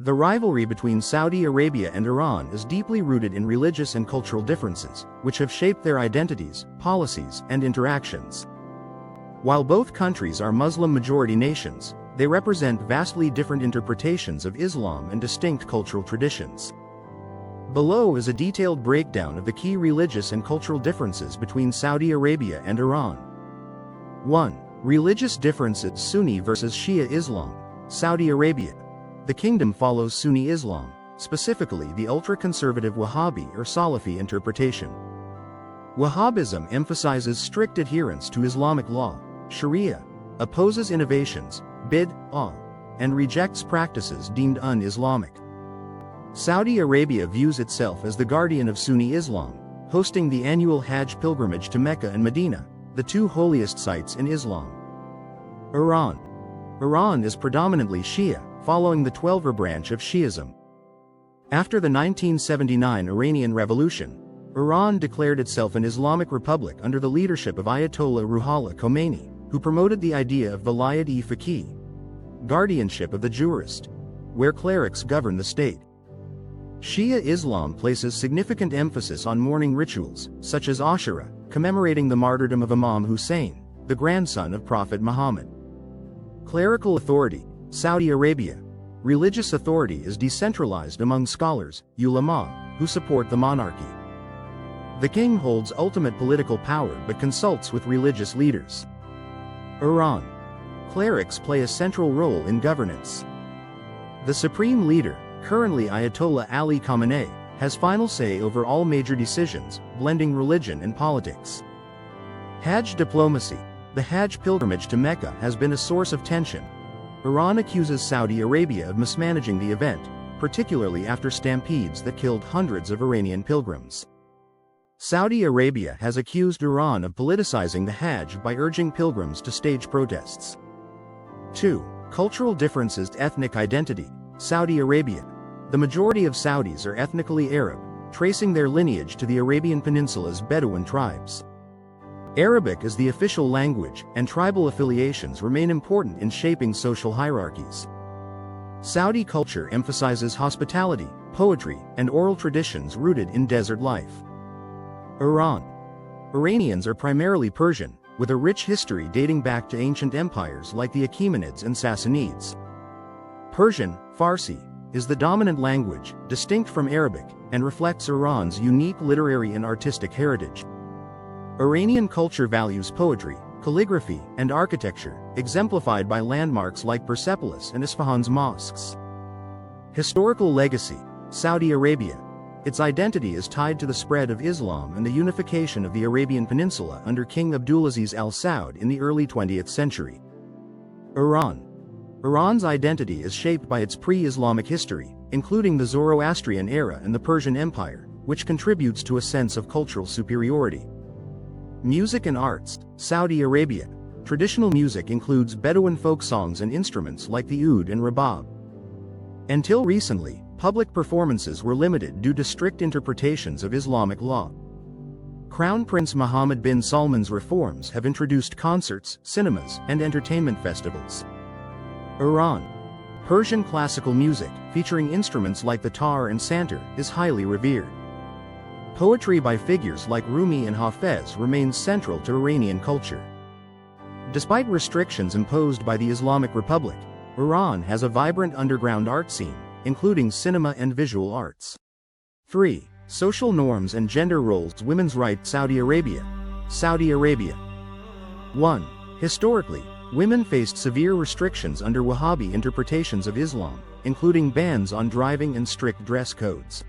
The rivalry between Saudi Arabia and Iran is deeply rooted in religious and cultural differences, which have shaped their identities, policies, and interactions. While both countries are Muslim-majority nations, they represent vastly different interpretations of Islam and distinct cultural traditions. Below is a detailed breakdown of the key religious and cultural differences between Saudi Arabia and Iran. 1. Religious differences: Sunni versus Shia Islam. Saudi Arabia. The kingdom follows Sunni Islam, specifically the ultra-conservative Wahhabi or Salafi interpretation. Wahhabism emphasizes strict adherence to Islamic law, Sharia, opposes innovations, bid'ah, and rejects practices deemed un-Islamic. Saudi Arabia views itself as the guardian of Sunni Islam, hosting the annual Hajj pilgrimage to Mecca and Medina, the two holiest sites in Islam. Iran. Iran is predominantly Shia, following the Twelver branch of Shi'ism. After the 1979 Iranian Revolution, Iran declared itself an Islamic republic under the leadership of Ayatollah Ruhollah Khomeini, who promoted the idea of Vilayat-e-Faqih, guardianship of the jurist, where clerics govern the state. Shia Islam places significant emphasis on mourning rituals, such as Ashura, commemorating the martyrdom of Imam Hussein, the grandson of Prophet Muhammad. Clerical authority: Saudi Arabia. Religious authority is decentralized among scholars, ulama, who support the monarchy. The king holds ultimate political power but consults with religious leaders. Iran. Clerics play a central role in governance. The supreme leader, currently Ayatollah Ali Khamenei, has final say over all major decisions, blending religion and politics. Hajj diplomacy. The Hajj pilgrimage to Mecca has been a source of tension. Iran accuses Saudi Arabia of mismanaging the event, particularly after stampedes that killed hundreds of Iranian pilgrims. Saudi Arabia has accused Iran of politicizing the Hajj by urging pilgrims to stage protests. 2. Cultural differences: ethnic identity. Saudi Arabia. The majority of Saudis are ethnically Arab, tracing their lineage to the Arabian Peninsula's Bedouin tribes. Arabic is the official language, and tribal affiliations remain important in shaping social hierarchies. Saudi culture emphasizes hospitality, poetry, and oral traditions rooted in desert life. Iran. Iranians are primarily Persian, with a rich history dating back to ancient empires like the Achaemenids and Sassanids. Persian, Farsi, is the dominant language, distinct from Arabic, and reflects Iran's unique literary and artistic heritage. Iranian culture values poetry, calligraphy, and architecture, exemplified by landmarks like Persepolis and Isfahan's mosques. Historical legacy: Saudi Arabia. Its identity is tied to the spread of Islam and the unification of the Arabian Peninsula under King Abdulaziz Al Saud in the early 20th century. Iran. Iran's identity is shaped by its pre-Islamic history, including the Zoroastrian era and the Persian Empire, which contributes to a sense of cultural superiority. Music and arts. Saudi Arabia. Traditional music includes Bedouin folk songs and instruments like the oud and rabab. Until recently, public performances were limited due to strict interpretations of Islamic law. Crown Prince Mohammed bin Salman's reforms have introduced concerts, cinemas, and entertainment festivals. Iran. Persian classical music, featuring instruments like the tar and santur, is highly revered. Poetry by figures like Rumi and Hafez remains central to Iranian culture. Despite restrictions imposed by the Islamic Republic, Iran has a vibrant underground art scene, including cinema and visual arts. 3. Social norms and gender roles. Women's rights. Saudi Arabia. Saudi Arabia. 1. Historically, women faced severe restrictions under Wahhabi interpretations of Islam, including bans on driving and strict dress codes.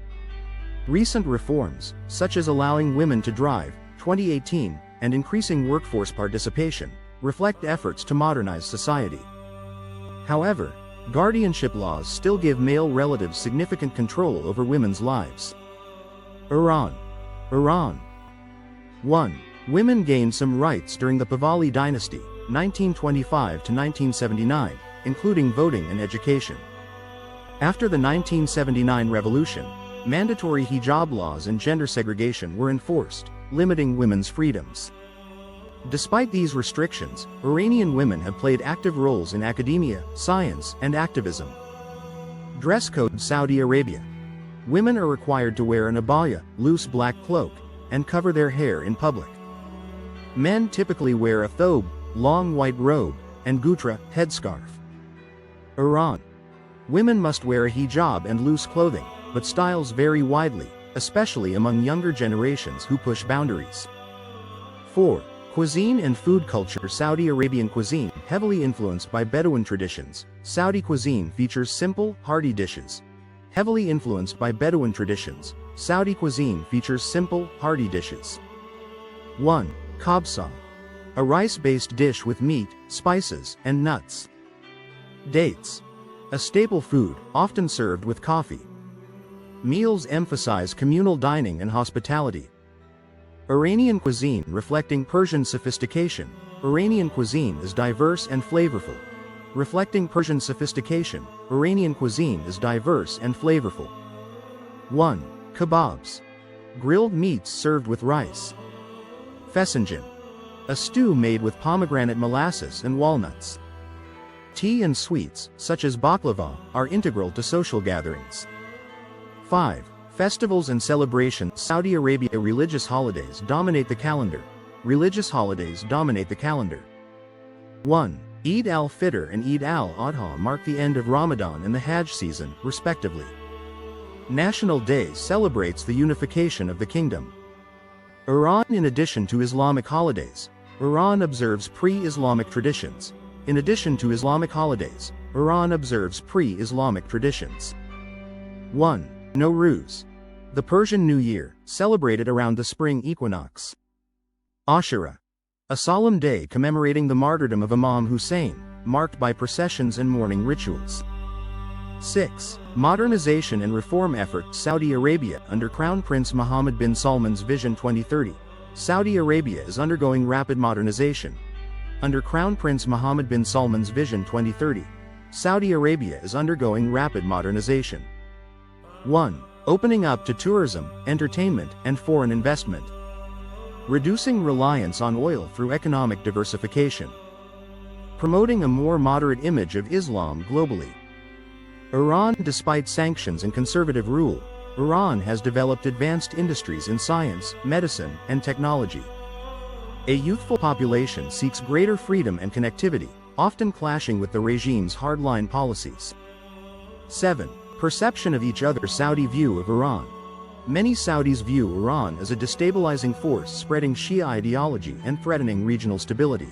Recent reforms, such as allowing women to drive, 2018, and increasing workforce participation, reflect efforts to modernize society. However, guardianship laws still give male relatives significant control over women's lives. Iran. 1. Women gained some rights during the Pahlavi dynasty, 1925 to 1979, including voting and education. After the 1979 revolution, mandatory hijab laws and gender segregation were enforced, limiting women's freedoms. Despite these restrictions, Iranian women have played active roles in academia, science, and activism. Dress code Saudi Arabia. Women are required to wear an abaya, loose black cloak, and cover their hair in public. Men typically wear a thobe, long white robe, and gutra, headscarf. Iran. Women must wear a hijab and loose clothing, but styles vary widely, especially among younger generations who push boundaries. 4. Cuisine and food culture. Saudi Arabian cuisine, heavily influenced by Bedouin traditions. Saudi cuisine features simple, hearty dishes. Heavily influenced by Bedouin traditions, Saudi cuisine features simple, hearty dishes. 1. Kabsa. A rice-based dish with meat, spices, and nuts. Dates. A staple food, often served with coffee. Meals emphasize communal dining and hospitality. Iranian cuisine reflecting Persian sophistication. Iranian cuisine is diverse and flavorful. Reflecting Persian sophistication, Iranian cuisine is diverse and flavorful. 1. Kebabs. Grilled meats served with rice. Fesenjan. A stew made with pomegranate molasses and walnuts. Tea and sweets, such as baklava, are integral to social gatherings. 5. Festivals and celebrations. Saudi Arabia. Religious holidays dominate the calendar. Religious holidays dominate the calendar. 1. Eid al-Fitr and Eid al-Adha mark the end of Ramadan and the Hajj season, respectively. National Day celebrates the unification of the kingdom. Iran. In addition to Islamic holidays, Iran observes pre-Islamic traditions. In addition to Islamic holidays, Iran observes pre-Islamic traditions. 1. Nowruz. The Persian New Year, celebrated around the spring equinox. Ashura. A solemn day commemorating the martyrdom of Imam Hussein, marked by processions and mourning rituals. 6. Modernization and reform efforts. Saudi Arabia. Under Crown Prince Mohammed bin Salman's Vision 2030, Saudi Arabia is undergoing rapid modernization. Under Crown Prince Mohammed bin Salman's Vision 2030, Saudi Arabia is undergoing rapid modernization. 1. Opening up to tourism, entertainment, and foreign investment. Reducing reliance on oil through economic diversification. Promoting a more moderate image of Islam globally. Iran. Despite sanctions and conservative rule, Iran has developed advanced industries in science, medicine, and technology. A youthful population seeks greater freedom and connectivity, often clashing with the regime's hardline policies. 7. Perception of each other. Saudi view of Iran. Many Saudis view Iran as a destabilizing force spreading Shia ideology and threatening regional stability.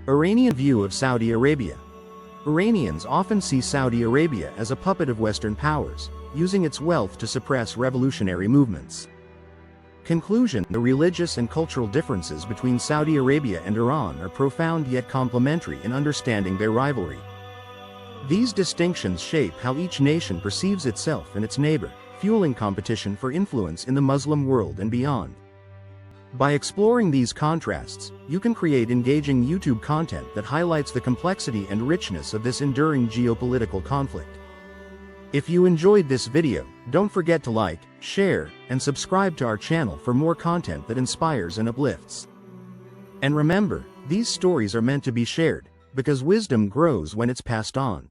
Iranian view of Saudi Arabia. Iranians often see Saudi Arabia as a puppet of Western powers, using its wealth to suppress revolutionary movements. Conclusion. The religious and cultural differences between Saudi Arabia and Iran are profound yet complementary in understanding their rivalry. These distinctions shape how each nation perceives itself and its neighbor, fueling competition for influence in the Muslim world and beyond. By exploring these contrasts, you can create engaging YouTube content that highlights the complexity and richness of this enduring geopolitical conflict. If you enjoyed this video, don't forget to like, share, and subscribe to our channel for more content that inspires and uplifts. And remember, these stories are meant to be shared, because wisdom grows when it's passed on.